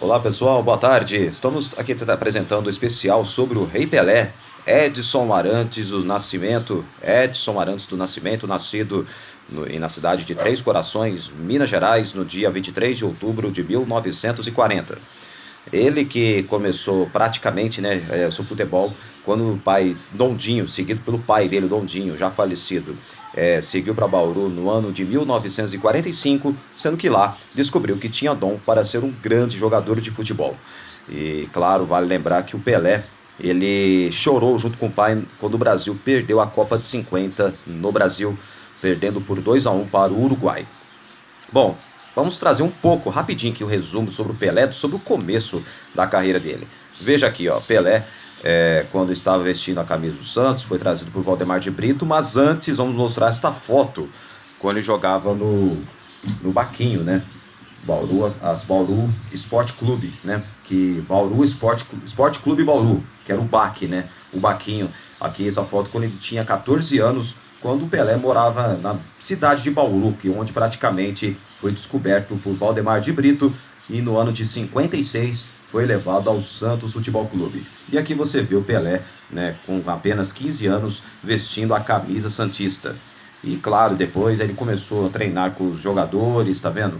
Olá pessoal, boa tarde. Estamos aqui apresentando o especial sobre o Rei Pelé, Edson Arantes do Nascimento, nascido na cidade de Três Corações, Minas Gerais, no dia 23 de outubro de 1940. Ele que começou praticamente, seu futebol quando o pai Dondinho, seguido pelo pai dele, Dondinho, já falecido, seguiu para Bauru no ano de 1945, sendo que lá descobriu que tinha dom para ser um grande jogador de futebol. E claro, vale lembrar que o Pelé, ele chorou junto com o pai quando o Brasil perdeu a Copa de 50 no Brasil, perdendo por 2-1 para o Uruguai. Bom, vamos trazer um pouco, rapidinho aqui, o resumo sobre o Pelé, sobre o começo da carreira dele. Veja aqui, ó, Pelé, quando estava vestindo a camisa do Santos, foi trazido por Valdemar de Brito, mas antes vamos mostrar esta foto, quando ele jogava no Baquinho, né? Bauru Esporte Clube, né? Que Bauru Esporte Clube Bauru, que era o Baque, né? O Baquinho. Aqui essa foto quando ele tinha 14 anos, quando o Pelé morava na cidade de Bauru, que onde praticamente foi descoberto por Valdemar de Brito e no ano de 56 foi levado ao Santos Futebol Clube. E aqui você vê o Pelé, né, com apenas 15 anos, vestindo a camisa santista. E claro, depois ele começou a treinar com os jogadores, tá vendo?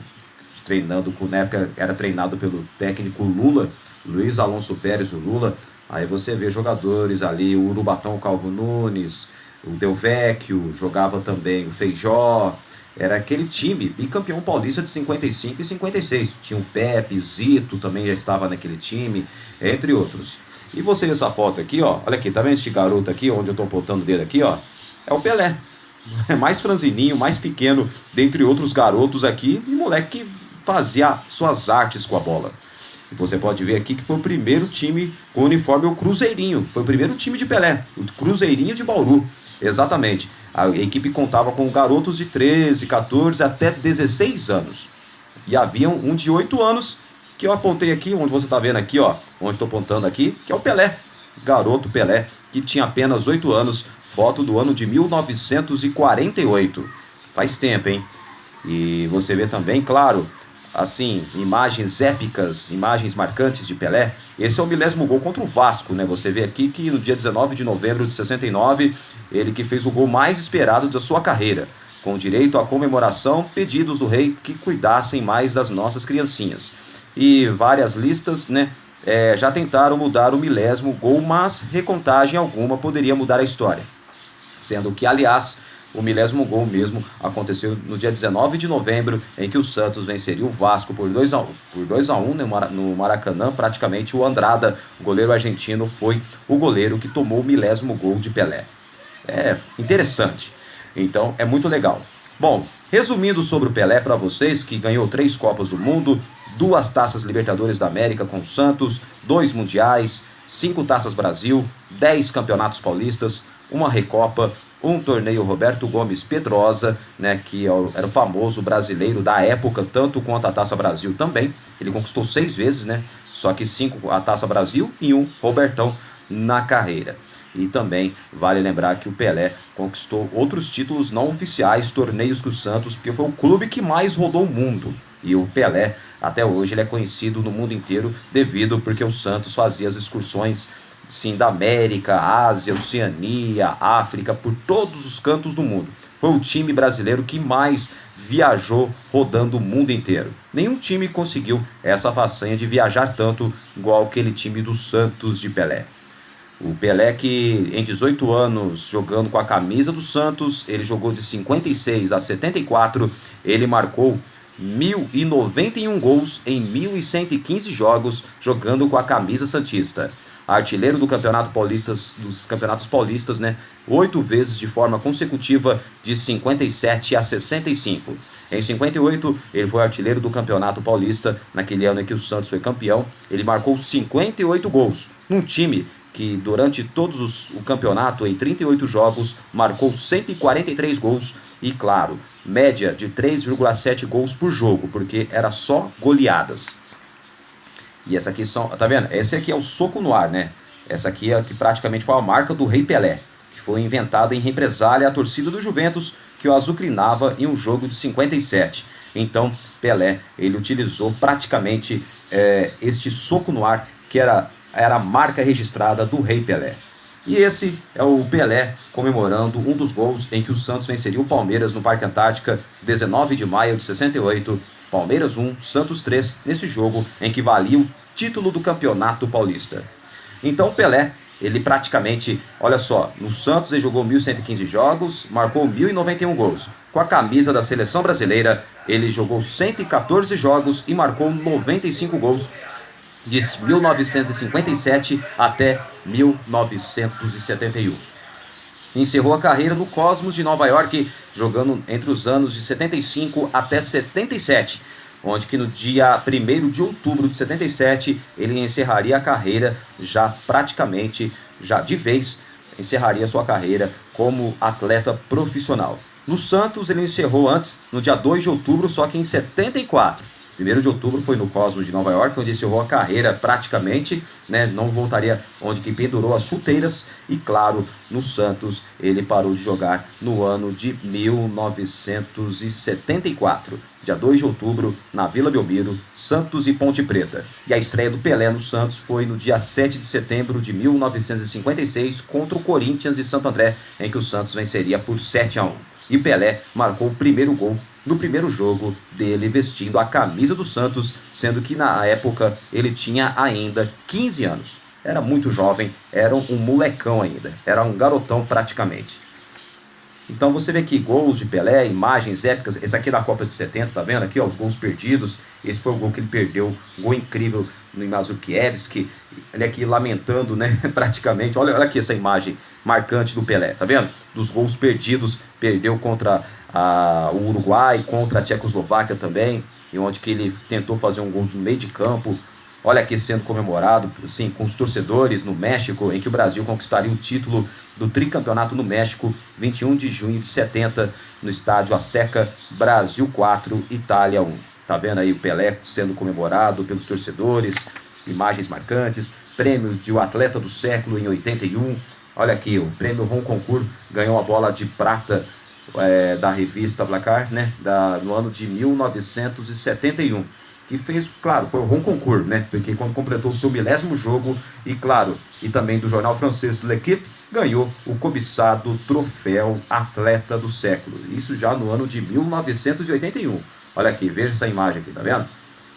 Na época era treinado pelo técnico Lula, Luiz Alonso Pérez, o Lula. Aí você vê jogadores ali, o Urubatão Calvo Nunes, o Del Vecchio, jogava também o Feijó. Era aquele time bicampeão paulista de 55 e 56. Tinha o Pepe, Zito também já estava naquele time, entre outros. E você vê essa foto aqui, ó. Olha aqui, tá vendo este garoto aqui, onde eu tô apontando o dedo aqui, ó? É o Pelé. É mais franzininho, mais pequeno, dentre outros garotos aqui, e moleque que fazia suas artes com a bola. E você pode ver aqui que foi o primeiro time com o uniforme, o Cruzeirinho. Foi o primeiro time de Pelé, o Cruzeirinho de Bauru. Exatamente. A equipe contava com garotos de 13, 14 até 16 anos. E havia um de 8 anos, que eu apontei aqui, onde você está vendo aqui, ó, onde estou apontando aqui, que é o Pelé. Garoto Pelé, que tinha apenas 8 anos, foto do ano de 1948. Faz tempo, hein? E você vê também, claro, assim, imagens épicas, imagens marcantes de Pelé. Esse é o milésimo gol contra o Vasco, né? Você vê aqui que no dia 19 de novembro de 69, ele que fez o gol mais esperado da sua carreira, com direito à comemoração, pedidos do rei que cuidassem mais das nossas criancinhas. E várias listas, né, já tentaram mudar o milésimo gol, mas recontagem alguma poderia mudar a história. Sendo que, aliás, o milésimo gol mesmo aconteceu no dia 19 de novembro, em que o Santos venceria o Vasco por 2-1. Por 2-1 no Maracanã, praticamente o Andrada, o goleiro argentino, foi o goleiro que tomou o milésimo gol de Pelé. É interessante. Então, é muito legal. Bom, resumindo sobre o Pelé para vocês, que ganhou 3 Copas do Mundo, 2 Taças Libertadores da América com o Santos, 2 Mundiais, 5 Taças Brasil, 10 Campeonatos Paulistas, 1 Recopa, um torneio Roberto Gomes Pedrosa, né, que era o famoso brasileiro da época, tanto quanto a Taça Brasil também. Ele conquistou 6 vezes, né? Só que 5 a Taça Brasil e 1 Robertão na carreira. E também vale lembrar que o Pelé conquistou outros títulos não oficiais, torneios que o Santos, porque foi o clube que mais rodou o mundo. E o Pelé, até hoje, ele é conhecido no mundo inteiro devido porque o Santos fazia as excursões, sim, da América, Ásia, Oceania, África, por todos os cantos do mundo. Foi o time brasileiro que mais viajou rodando o mundo inteiro. Nenhum time conseguiu essa façanha de viajar tanto igual aquele time do Santos de Pelé. O Pelé que em 18 anos jogando com a camisa do Santos, ele jogou de 56 a 74, ele marcou 1.091 gols em 1.115 jogos jogando com a camisa santista. Artilheiro do Campeonato Paulista, dos Campeonatos Paulistas, né? 8 vezes de forma consecutiva, de 57 a 65. Em 58, ele foi artilheiro do Campeonato Paulista, naquele ano em que o Santos foi campeão. Ele marcou 58 gols, num time que durante o campeonato, em 38 jogos, marcou 143 gols e, claro, média de 3,7 gols por jogo, porque era só goleadas. E essa aqui são, tá vendo? Esse aqui é o soco no ar, né? Essa aqui é que praticamente foi a marca do Rei Pelé, que foi inventada em represália à torcida do Juventus, que o azucrinava em um jogo de 57. Então Pelé, ele utilizou praticamente este soco no ar, que era a marca registrada do Rei Pelé. E esse é o Pelé comemorando um dos gols em que o Santos venceria o Palmeiras no Parque Antártica, 19 de maio de 68, Palmeiras 1, Santos 3, nesse jogo em que valia o título do Campeonato Paulista. Então Pelé, ele praticamente, olha só, no Santos ele jogou 1.115 jogos, marcou 1.091 gols. Com a camisa da Seleção Brasileira, ele jogou 114 jogos e marcou 95 gols, de 1957 até 1971. Encerrou a carreira no Cosmos de Nova York, jogando entre os anos de 75 até 77, onde que no dia 1º de outubro de 77 ele encerraria a carreira já praticamente, já de vez, encerraria sua carreira como atleta profissional. No Santos ele encerrou antes, no dia 2 de outubro, só que em 74. 1º de outubro foi no Cosmos de Nova York, onde encerrou a carreira praticamente, né, não voltaria, onde que pendurou as chuteiras, e claro, no Santos ele parou de jogar no ano de 1974, dia 2 de outubro, na Vila Belmiro, Santos e Ponte Preta. E a estreia do Pelé no Santos foi no dia 7 de setembro de 1956, contra o Corinthians de Santo André, em que o Santos venceria por 7-1. E Pelé marcou o primeiro gol no primeiro jogo dele vestindo a camisa do Santos, sendo que na época ele tinha ainda 15 anos. Era muito jovem, era um molecão ainda, era um garotão praticamente. Então você vê aqui gols de Pelé, imagens épicas. Esse aqui é da Copa de 70, tá vendo? Aqui ó, os gols perdidos. Esse foi o gol que ele perdeu, gol incrível no Mazurkiewicz, ele aqui lamentando, né, praticamente. Olha aqui essa imagem marcante do Pelé, tá vendo? Dos gols perdidos, perdeu contra o Uruguai, contra a Tchecoslováquia também, e onde que ele tentou fazer um gol no meio de campo. Olha aqui sendo comemorado, sim, com os torcedores no México, em que o Brasil conquistaria o título do tricampeonato no México, 21 de junho de 70, no estádio Azteca, Brasil 4, Itália 1. Tá vendo aí o Pelé sendo comemorado pelos torcedores, imagens marcantes, prêmio de o atleta do século em 81. Olha aqui, o prêmio Ronconcourt ganhou a bola de prata da revista Placar, né, no ano de 1971. Que fez, claro, foi o Ronconcourt, né? Porque quando completou o seu 10º jogo, e claro, e também do jornal francês L'Équipe, ganhou o cobiçado troféu Atleta do Século. Isso já no ano de 1981. Olha aqui, veja essa imagem aqui, tá vendo?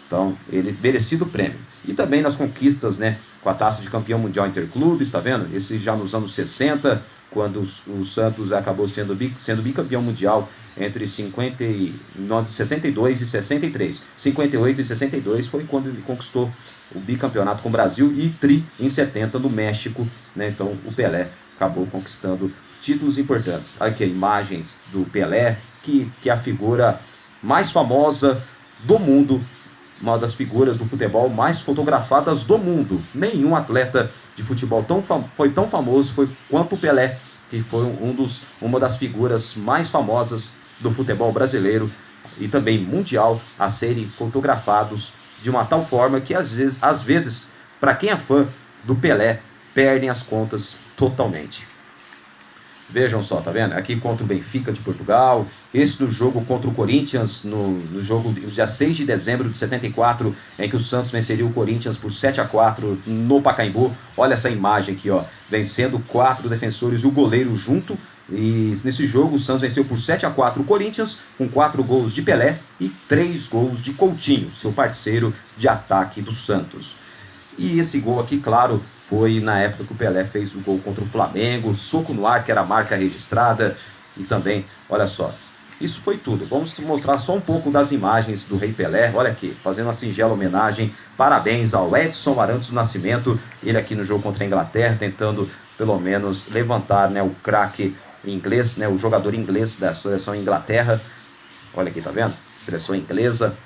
Então, ele merecido prêmio. E também nas conquistas, né, com a taça de campeão mundial interclubes, tá vendo? Esse já nos anos 60, quando o Santos acabou sendo bicampeão mundial entre 62 e 63. 58 e 62 foi quando ele conquistou o bicampeonato com o Brasil, e tri em 70 no México, né? Então o Pelé acabou conquistando títulos importantes. Aqui imagens do Pelé, que é a figura mais famosa do mundo, uma das figuras do futebol mais fotografadas do mundo. Nenhum atleta de futebol foi tão famoso quanto o Pelé, que foi uma das figuras mais famosas do futebol brasileiro e também mundial a serem fotografados de uma tal forma que às vezes, para quem é fã do Pelé, perdem as contas totalmente. Vejam só, tá vendo? Aqui contra o Benfica de Portugal, esse no jogo contra o Corinthians, no jogo do dia 6 de dezembro de 74, em que o Santos venceria o Corinthians por 7-4 no Pacaembu. Olha essa imagem aqui, ó, vencendo 4 defensores e o goleiro junto. E nesse jogo o Santos venceu por 7-4 o Corinthians, com 4 gols de Pelé e 3 gols de Coutinho, seu parceiro de ataque do Santos. E esse gol aqui, claro, foi na época que o Pelé fez o gol contra o Flamengo, soco no ar, que era a marca registrada. E também, olha só, isso foi tudo. Vamos mostrar só um pouco das imagens do Rei Pelé. Olha aqui, fazendo uma singela homenagem. Parabéns ao Edson Arantes do Nascimento, ele aqui no jogo contra a Inglaterra, tentando pelo menos levantar, né, o craque inglês, né, o jogador inglês da seleção Inglaterra. Olha aqui, tá vendo? Seleção inglesa,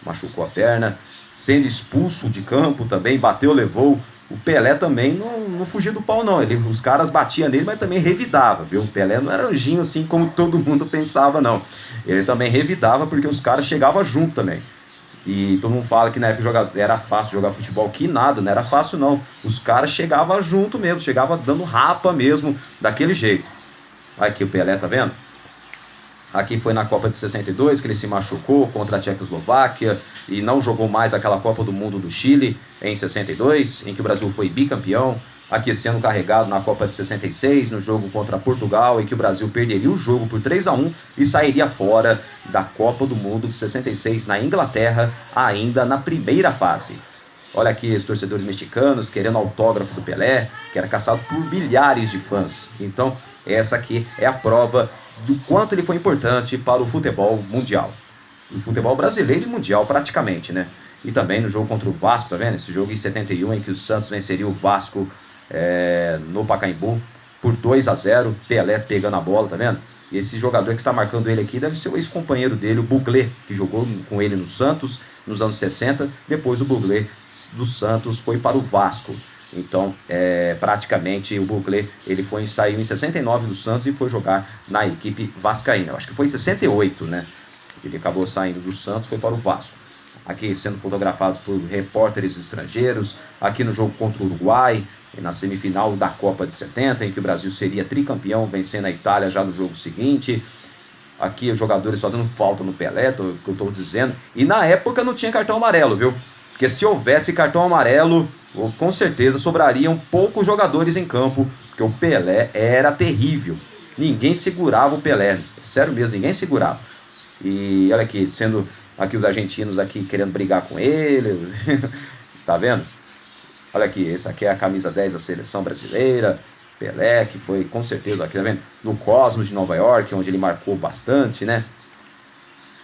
machucou a perna, sendo expulso de campo também, bateu, levou. O Pelé também não fugia do pau, não. Os caras batiam nele, mas também revidava, viu? O Pelé não era anjinho assim como todo mundo pensava, não. Ele também revidava porque os caras chegavam junto também. E todo mundo fala que na época era fácil jogar futebol, que nada, não era fácil não. Os caras chegavam junto mesmo, chegavam dando rapa mesmo, daquele jeito. Olha aqui o Pelé, tá vendo? Aqui foi na Copa de 62 que ele se machucou contra a Tchecoslováquia e não jogou mais aquela Copa do Mundo do Chile em 62, em que o Brasil foi bicampeão. Aqui sendo carregado na Copa de 66, no jogo contra Portugal, em que o Brasil perderia o jogo por 3-1 e sairia fora da Copa do Mundo de 66 na Inglaterra, ainda na primeira fase. Olha aqui os torcedores mexicanos querendo autógrafo do Pelé, que era caçado por milhares de fãs. Então, essa aqui é a prova do quanto ele foi importante para o futebol mundial. O futebol brasileiro e mundial praticamente, né? E também no jogo contra o Vasco, tá vendo? Esse jogo em 71 em que o Santos venceria o Vasco no Pacaembu por 2-0, Pelé pegando a bola, tá vendo? E esse jogador que está marcando ele aqui deve ser o ex-companheiro dele, o Buglé, que jogou com ele no Santos nos anos 60. Depois o Buglé do Santos foi para o Vasco. Então, praticamente o Buglé ele saiu em 69 do Santos e foi jogar na equipe vascaína. Eu acho que foi em 68, né? Ele acabou saindo do Santos, foi para o Vasco. Aqui sendo fotografados por repórteres estrangeiros. Aqui no jogo contra o Uruguai, na semifinal da Copa de 70, em que o Brasil seria tricampeão, vencendo a Itália já no jogo seguinte. Aqui os jogadores fazendo falta no Pelé, que eu estou dizendo. E na época não tinha cartão amarelo, viu? Porque se houvesse cartão amarelo, com certeza sobrariam poucos jogadores em campo, porque o Pelé era terrível. Ninguém segurava o Pelé, sério mesmo, ninguém segurava. E olha aqui, sendo aqui os argentinos aqui querendo brigar com ele, está vendo? Olha aqui, essa aqui é a camisa 10 da seleção brasileira, Pelé, que foi com certeza, aqui tá vendo? No Cosmos de Nova York, onde ele marcou bastante, né?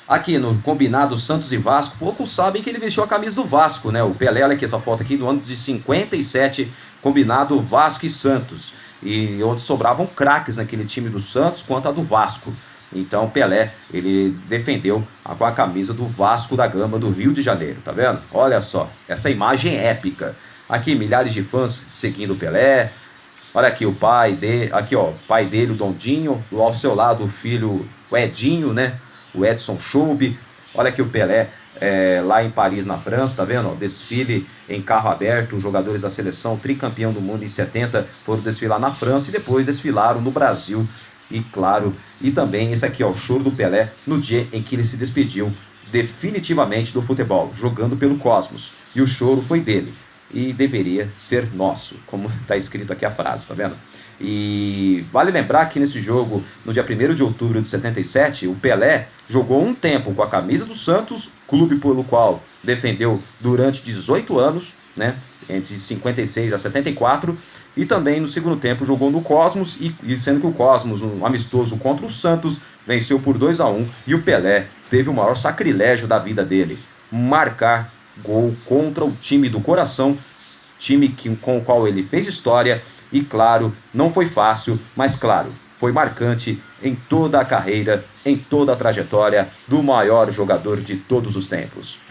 Aqui no combinado Santos e Vasco, poucos sabem que ele vestiu a camisa do Vasco, né? O Pelé, olha aqui essa foto aqui do ano de 57, combinado Vasco e Santos. E onde sobravam craques naquele time do Santos quanto a do Vasco. Então Pelé, ele defendeu com a camisa do Vasco da Gama do Rio de Janeiro, tá vendo? Olha só, essa imagem é épica. Aqui milhares de fãs seguindo o Pelé. Olha aqui o pai dele, aqui ó, pai dele, o Dondinho, ao seu lado o filho, o Edinho, né? O Edson Choube. Olha aqui o Pelé lá em Paris, na França, tá vendo? Desfile em carro aberto, os jogadores da seleção tricampeão do mundo em 70 foram desfilar na França e depois desfilaram no Brasil. E claro, e também esse aqui, ó, o choro do Pelé no dia em que ele se despediu definitivamente do futebol, jogando pelo Cosmos. E o choro foi dele. E deveria ser nosso, como está escrito aqui a frase, tá vendo? E vale lembrar que nesse jogo, no dia 1º de outubro de 77, o Pelé jogou um tempo com a camisa do Santos, clube pelo qual defendeu durante 18 anos, né, entre 56 a 74, e também no segundo tempo jogou no Cosmos, e sendo que o Cosmos, um amistoso contra o Santos, venceu por 2-1, e o Pelé teve o maior sacrilégio da vida dele, marcar gol contra o time do coração, time com o qual ele fez história, e claro, não foi fácil, mas claro, foi marcante em toda a carreira, em toda a trajetória do maior jogador de todos os tempos.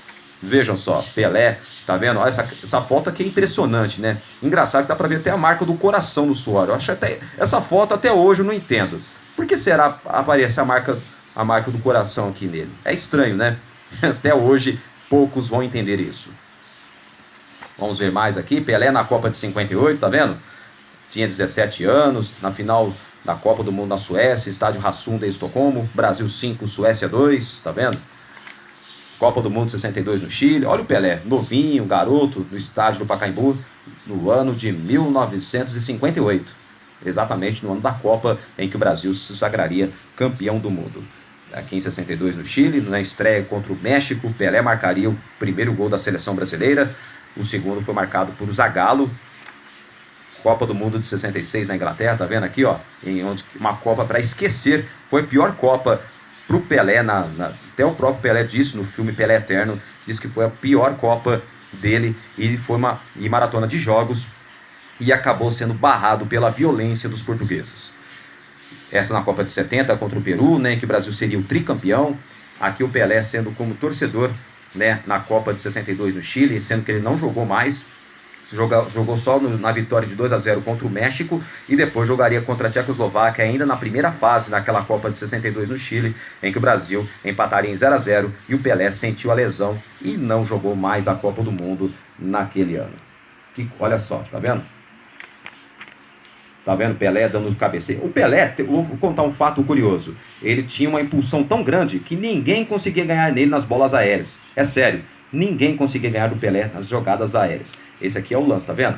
Vejam só, Pelé, tá vendo? Olha essa foto aqui é impressionante, né? Engraçado que dá pra ver até a marca do coração no suor. Eu acho até essa foto até hoje eu não entendo. Por que será aparecer a marca do coração aqui nele? É estranho, né? Até hoje poucos vão entender isso. Vamos ver mais aqui. Pelé na Copa de 58, tá vendo? Tinha 17 anos, na final da Copa do Mundo na Suécia, estádio Hassunda em Estocolmo, Brasil 5, Suécia 2, tá vendo? Copa do Mundo 62 no Chile. Olha o Pelé, novinho, garoto, no estádio do Pacaembu, no ano de 1958. Exatamente no ano da Copa em que o Brasil se sagraria campeão do mundo. Aqui em 62 no Chile, na estreia contra o México, Pelé marcaria o primeiro gol da seleção brasileira. O segundo foi marcado por Zagallo. Copa do Mundo de 66 na Inglaterra, tá vendo aqui, ó? Uma Copa para esquecer. Foi a pior Copa pro Pelé, até o próprio Pelé disse no filme Pelé Eterno, disse que foi a pior Copa dele e foi uma maratona de jogos e acabou sendo barrado pela violência dos portugueses. Essa na Copa de 70 contra o Peru, né, que o Brasil seria o tricampeão. Aqui o Pelé sendo como torcedor, né, na Copa de 62 no Chile, sendo que ele não jogou mais. Jogou só na vitória de 2-0 contra o México e depois jogaria contra a Tchecoslováquia ainda na primeira fase naquela Copa de 62 no Chile, em que o Brasil empataria em 0-0 e o Pelé sentiu a lesão e não jogou mais a Copa do Mundo naquele ano. Olha só, tá vendo? Tá vendo? Pelé dando cabeceio. O Pelé, eu vou contar um fato curioso. Ele tinha uma impulsão tão grande que ninguém conseguia ganhar nele nas bolas aéreas. É sério. Ninguém conseguia ganhar do Pelé nas jogadas aéreas. Esse aqui é o lance, tá vendo?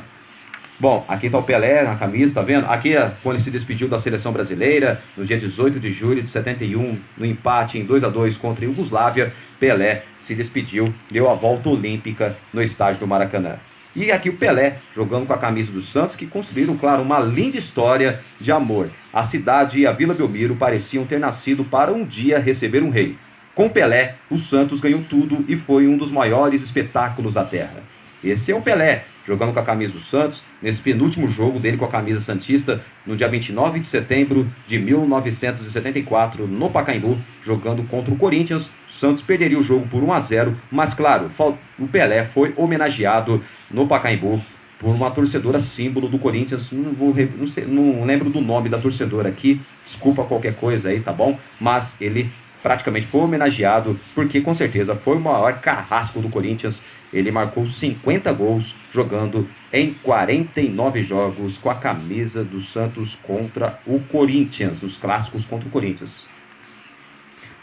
Bom, aqui tá o Pelé na camisa, tá vendo? Aqui é quando ele se despediu da seleção brasileira, no dia 18 de julho de 71, no empate em 2-2 contra a Iugoslávia, Pelé se despediu, deu a volta olímpica no estádio do Maracanã. E aqui o Pelé, jogando com a camisa do Santos, que construíram, claro, uma linda história de amor. A cidade e a Vila Belmiro pareciam ter nascido para um dia receber um rei. Com Pelé, o Santos ganhou tudo e foi um dos maiores espetáculos da terra. Esse é o Pelé, jogando com a camisa do Santos, nesse penúltimo jogo dele com a camisa santista, no dia 29 de setembro de 1974, no Pacaembu, jogando contra o Corinthians. O Santos perderia o jogo por 1-0, mas claro, o Pelé foi homenageado no Pacaembu por uma torcedora símbolo do Corinthians. Não lembro do nome da torcedora aqui, desculpa qualquer coisa aí, tá bom? Mas ele praticamente foi homenageado, porque com certeza foi o maior carrasco do Corinthians. Ele marcou 50 gols jogando em 49 jogos com a camisa do Santos contra o Corinthians, os clássicos contra o Corinthians.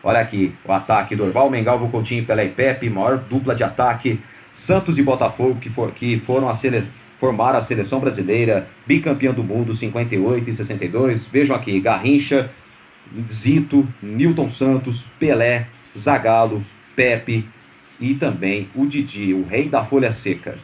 Olha aqui, o ataque: Dorval, Mengalvo, Coutinho, Pelé e Pepe, maior dupla de ataque. Santos e Botafogo, que formaram a seleção brasileira, bicampeã do mundo, 58 e 62. Vejam aqui, Garrincha, Zito, Nilton Santos, Pelé, Zagallo, Pepe e também o Didi, o rei da folha seca.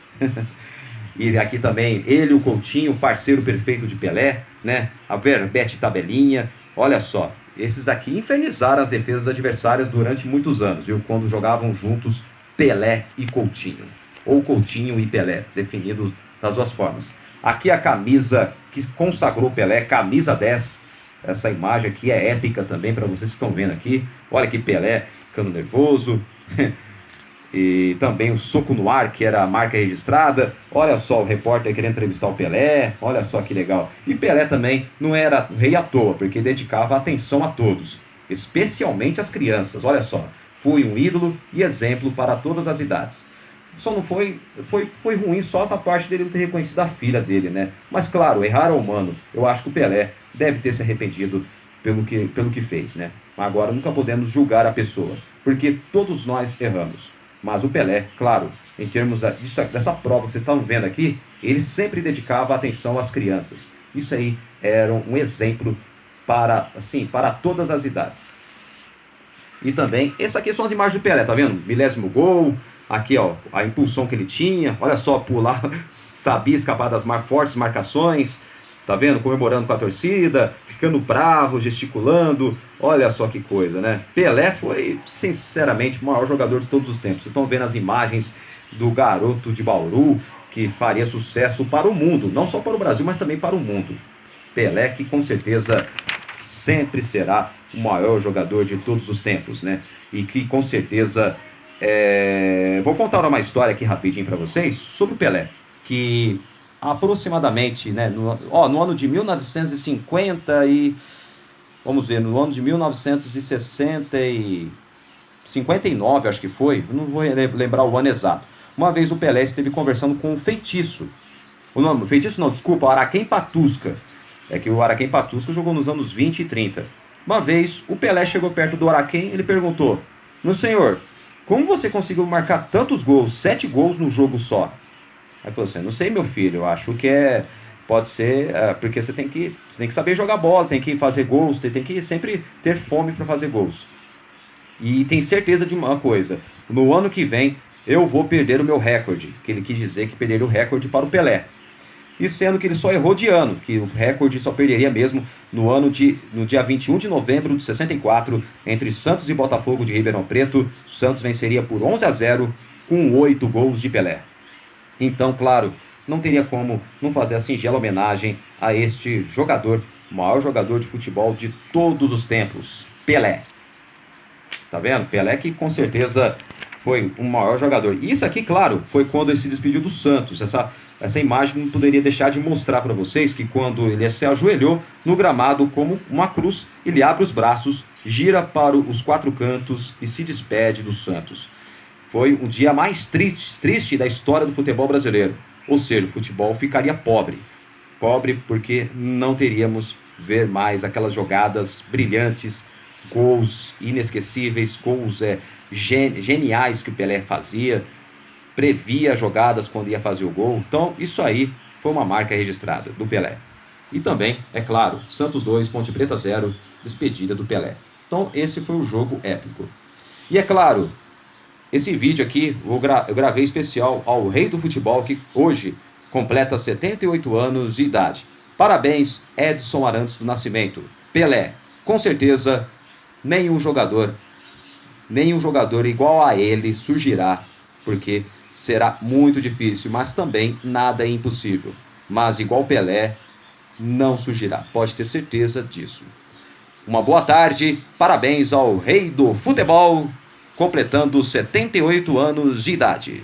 E aqui também ele, o Coutinho, parceiro perfeito de Pelé, né? A Verbete Tabelinha. Olha só, esses aqui infernizaram as defesas adversárias durante muitos anos, viu? Quando jogavam juntos Pelé e Coutinho, ou Coutinho e Pelé, definidos das duas formas. Aqui a camisa que consagrou Pelé, camisa 10. Essa imagem aqui é épica também para vocês que estão vendo aqui. Olha que Pelé ficando nervoso. E também o soco no ar, que era a marca registrada. Olha só o repórter querendo entrevistar o Pelé. Olha só que legal. E Pelé também não era rei à toa, porque dedicava atenção a todos, especialmente as crianças. Olha só, foi um ídolo e exemplo para todas as idades. Só não foi ruim só essa parte dele não ter reconhecido a filha dele, né? Mas claro, errar é humano. Eu acho que o Pelé deve ter se arrependido pelo que fez, né? Agora nunca podemos julgar a pessoa, porque todos nós erramos. Mas o Pelé, claro, em termos dessa prova que vocês estão vendo aqui, ele sempre dedicava atenção às crianças. Isso aí era um exemplo para todas as idades. E também, essas aqui são as imagens do Pelé, tá vendo? Milésimo gol. Aqui, ó, a impulsão que ele tinha. Olha só, pular, sabia escapar das fortes marcações. Tá vendo? Comemorando com a torcida, ficando bravo, gesticulando. Olha só que coisa, né? Pelé foi, sinceramente, o maior jogador de todos os tempos. Vocês estão vendo as imagens do garoto de Bauru, que faria sucesso para o mundo. Não só para o Brasil, mas também para o mundo. Pelé, que com certeza sempre será o maior jogador de todos os tempos, né? E que com certeza... Vou contar uma história aqui rapidinho para vocês sobre o Pelé, que aproximadamente, né, no ano de 1950 e... Vamos ver, no ano de 1959, acho que foi, não vou lembrar o ano exato. Uma vez o Pelé esteve conversando com um feitiço. O Araquém Patusca. É que o Araquém Patusca jogou nos anos 20 e 30. Uma vez o Pelé chegou perto do Araquém e ele perguntou: meu senhor, como você conseguiu marcar tantos gols, 7 gols no jogo só? Aí falou assim: não sei, meu filho, eu acho que pode ser, porque você tem que saber jogar bola, tem que fazer gols, tem que sempre ter fome para fazer gols. E tem certeza de uma coisa: no ano que vem eu vou perder o meu recorde, que ele quis dizer que perderia o recorde para o Pelé. E sendo que ele só errou de ano, que o recorde só perderia mesmo no dia 21 de novembro de 64, entre Santos e Botafogo de Ribeirão Preto. Santos venceria por 11-0 com 8 gols de Pelé. Então, claro, não teria como não fazer a singela homenagem a este jogador, o maior jogador de futebol de todos os tempos, Pelé. Tá vendo? Pelé que com certeza foi o maior jogador. E isso aqui, claro, foi quando ele se despediu do Santos. Essa imagem não poderia deixar de mostrar para vocês que quando ele se ajoelhou no gramado como uma cruz, ele abre os braços, gira para os 4 cantos e se despede do Santos. Foi um dia mais triste da história do futebol brasileiro. Ou seja, o futebol ficaria pobre. Pobre porque não teríamos ver mais aquelas jogadas brilhantes, gols inesquecíveis, gols geniais que o Pelé fazia, previa jogadas quando ia fazer o gol. Então, isso aí foi uma marca registrada do Pelé. E também, é claro, Santos 2, Ponte Preta 0, despedida do Pelé. Então, esse foi o jogo épico. E é claro, esse vídeo aqui eu gravei especial ao rei do futebol, que hoje completa 78 anos de idade. Parabéns, Edson Arantes do Nascimento. Pelé, com certeza, nenhum jogador igual a ele surgirá, porque será muito difícil, mas também nada é impossível. Mas igual Pelé, não surgirá, pode ter certeza disso. Uma boa tarde, parabéns ao rei do futebol, completando 78 anos de idade.